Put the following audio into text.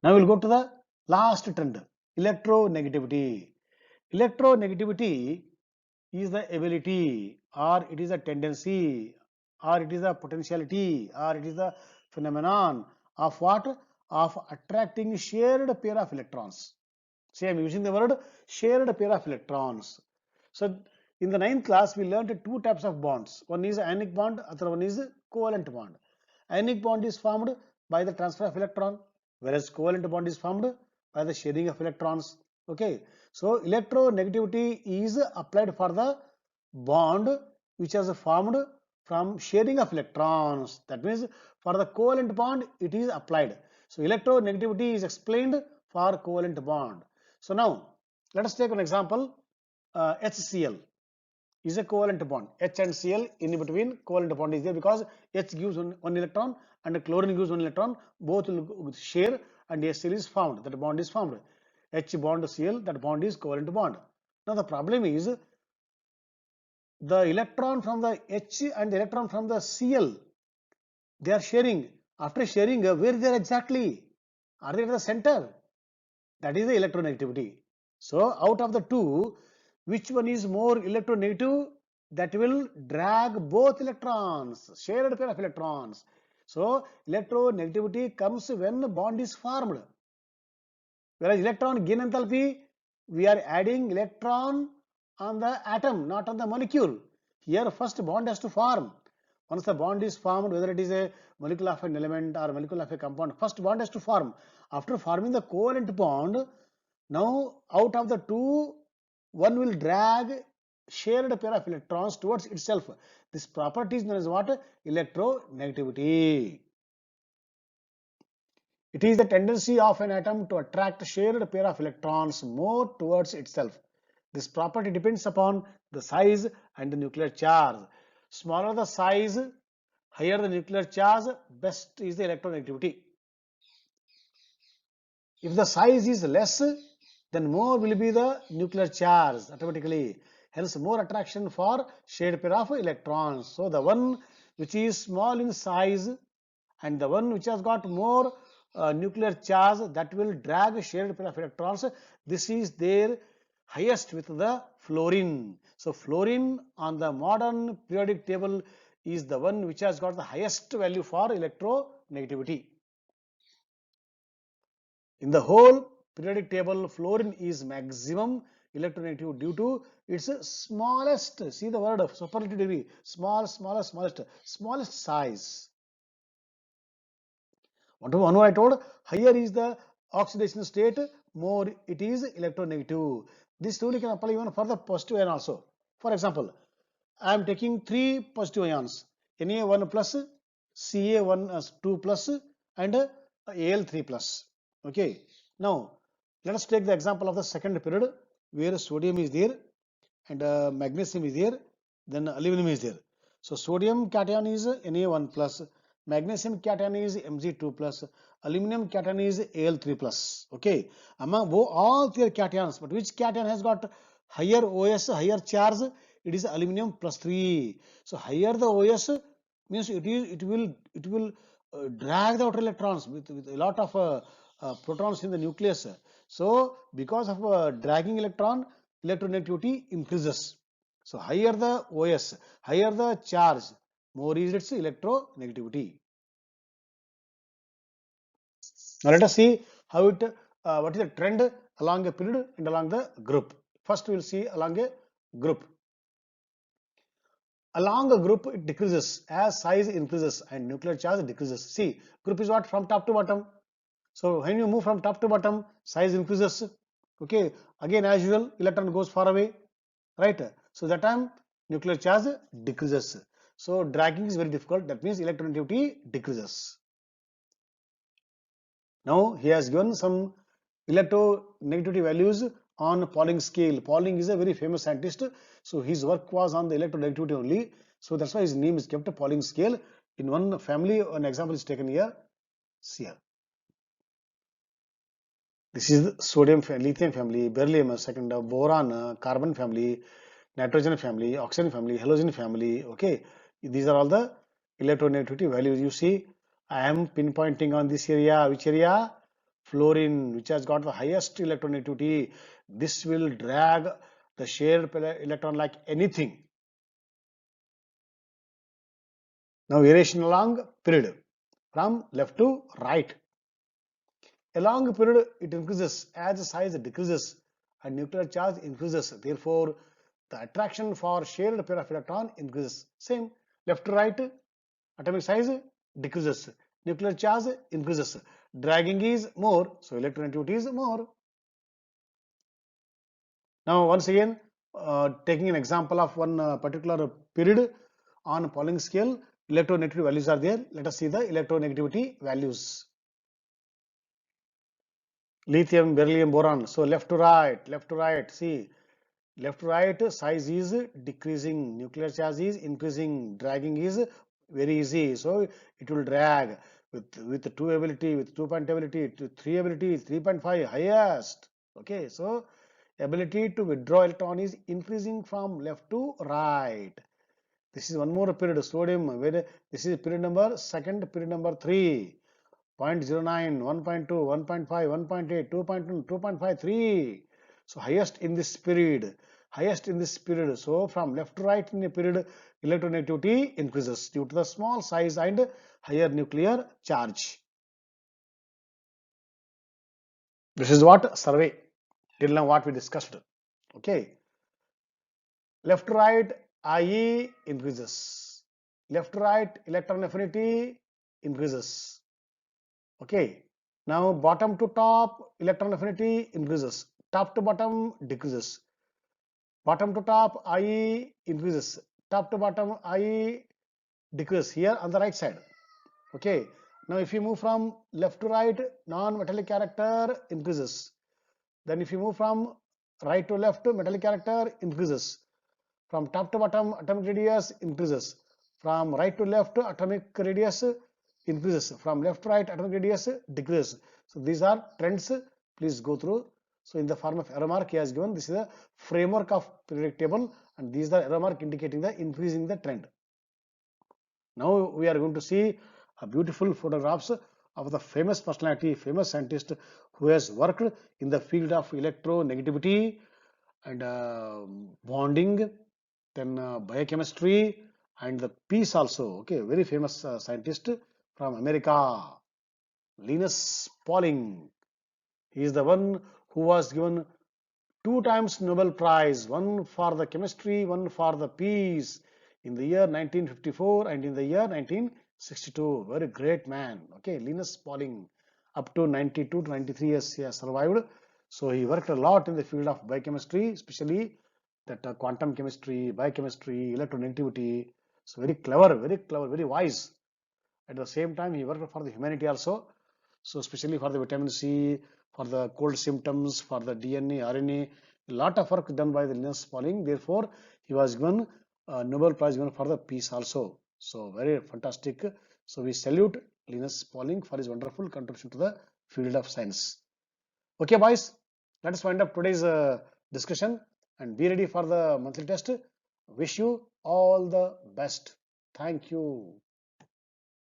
Now we'll go to the last trend, electronegativity. Electronegativity is the ability, or it is a tendency, or it is a potentiality, or it is the phenomenon of what? Of attracting shared pair of electrons. See, I am using the word shared pair of electrons. So, in the 9th class, we learned two types of bonds. One is ionic bond, other one is covalent bond. Ionic bond is formed by the transfer of electron, whereas covalent bond is formed by the sharing of electrons. Okay, so electronegativity is applied for the bond which is formed from sharing of electrons. That means for the covalent bond it is applied. So electronegativity is explained for covalent bond. So now let us take an example. HCl is a covalent bond. H and Cl in between covalent bond is there because H gives one electron and chlorine gives one electron. Both will share and HCl is formed. That bond is formed. H bond Cl, that bond is covalent bond. Now the problem is the electron from the H and the electron from the Cl, they are sharing. After sharing, where they are exactly? Are they at the center? That is the electronegativity. So out of the two, which one is more electronegative? That will drag both electrons, shared pair of electrons. So electronegativity comes when bond is formed. Whereas electron gain enthalpy, we are adding electron on the atom, not on the molecule. Here first bond has to form. Once the bond is formed, whether it is a molecule of an element or molecule of a compound, first bond has to form. After forming the covalent bond, now out of the two, one will drag shared pair of electrons towards itself. This property is known as what? Electronegativity. It is the tendency of an atom to attract shared pair of electrons more towards itself. This property depends upon the size and the nuclear charge. Smaller the size, higher the nuclear charge, best is the electronegativity. If the size is less, then more will be the nuclear charge automatically. Hence, more attraction for shared pair of electrons. So, the one which is small in size and the one which has got more nuclear charge, that will drag shared pair of electrons. This is their highest with the fluorine. So, fluorine on the modern periodic table is the one which has got the highest value for electronegativity. In the whole periodic table, fluorine is maximum electronegative due to its smallest, see the word of superlative degree, smallest size. One I told, higher is the oxidation state, more it is electronegative. This rule can apply even for the positive ion also. For example, I am taking three positive ions, Na1 plus, Ca1 2 plus, and Al3 plus. Okay. Now, let us take the example of the second period where sodium is there and magnesium is there, then aluminum is there. So, sodium cation is Na1 plus, magnesium cation is Mg2 plus, aluminum cation is Al3 plus. Okay. Among all three cations, but which cation has got higher OS, higher charge? It is aluminum plus 3. So, higher the OS means it will drag the outer electrons with a lot of protons in the nucleus. So, because of dragging electron, electronegativity increases. So, higher the OS, higher the charge, more is its electronegativity. Now, let us see how it, what is the trend along a period and along the group. First, we will see along a group. Along a group, it decreases as size increases and nuclear charge decreases. See, group is what? From top to bottom. So when you move from top to bottom, size increases. Okay, again as usual, electron goes far away, right? So that time nuclear charge decreases. So dragging is very difficult. That means electronegativity decreases. Now he has given some electronegativity values on Pauling scale. Pauling is a very famous scientist. So his work was on the electronegativity only. So that's why his name is kept Pauling scale. In one family, an example is taken here. See here. This is sodium, lithium family, beryllium, second boron, carbon family, nitrogen family, oxygen family, halogen family. Okay, these are all the electronegativity values. You see, I am pinpointing on this area. Which area? fluorine, which has got the highest electronegativity. This will drag the shared electron like anything. Now variation along period from left to right. Along period it increases as the size decreases and nuclear charge increases. Therefore, the attraction for shared pair of electron increases. Same left to right, atomic size decreases, nuclear charge increases, dragging is more, so electronegativity is more. Now once again, taking an example of one particular period on Pauling scale, electronegativity values are there. Let us see the electronegativity values. Lithium, beryllium, boron. So left to right, see, left to right size is decreasing, nuclear charge is increasing, dragging is very easy. So it will drag with 2 ability, with 2 point ability, to 3 ability, 3.5 highest. Okay, so ability to withdraw electron is increasing from left to right. This is one more period, sodium, where this is period number, second period number 3. 0.09, 1.2, 1.5, 1.8, 2.2, 2.53. So highest in this period, highest in this period. So from left to right in the period, electronegativity increases due to the small size and higher nuclear charge. This is what survey, till now what we discussed. Okay. Left to right, IE increases. Left to right, electron affinity increases. Okay. Now bottom to top, electron affinity increases. Top to bottom decreases. Bottom to top, IE increases. Top to bottom, IE decreases here on the right side. Okay. Now if you move from left to right, non-metallic character increases. Then if you move from right to left, metallic character increases. From top to bottom, atomic radius increases. From right to left, atomic radius increases. From left to right, atomic radius decreases. So these are trends. Please go through. So in the form of arrow mark, he has given this is a framework of periodic table, and these are arrow mark indicating the increasing the trend. Now we are going to see a beautiful photographs of the famous personality, famous scientist who has worked in the field of electronegativity and bonding, then biochemistry and the peace also. Okay, very famous scientist from America, Linus Pauling. He is the one who was given 2 times Nobel Prize, one for the chemistry, one for the peace, in the year 1954 and in the year 1962. Very great man. Okay, Linus Pauling, up to 92 to 93 years he has survived. So he worked a lot in the field of biochemistry, especially that quantum chemistry, biochemistry, electronegativity. So very clever, very wise. At the same time, he worked for the humanity also. So especially for the vitamin C, for the cold symptoms, for the DNA, RNA, a lot of work done by the Linus Pauling. Therefore, he was given Nobel Prize given for the peace also. So very fantastic. So we salute Linus Pauling for his wonderful contribution to the field of science. Okay, boys, let us wind up today's discussion and be ready for the monthly test. Wish you all the best. Thank you.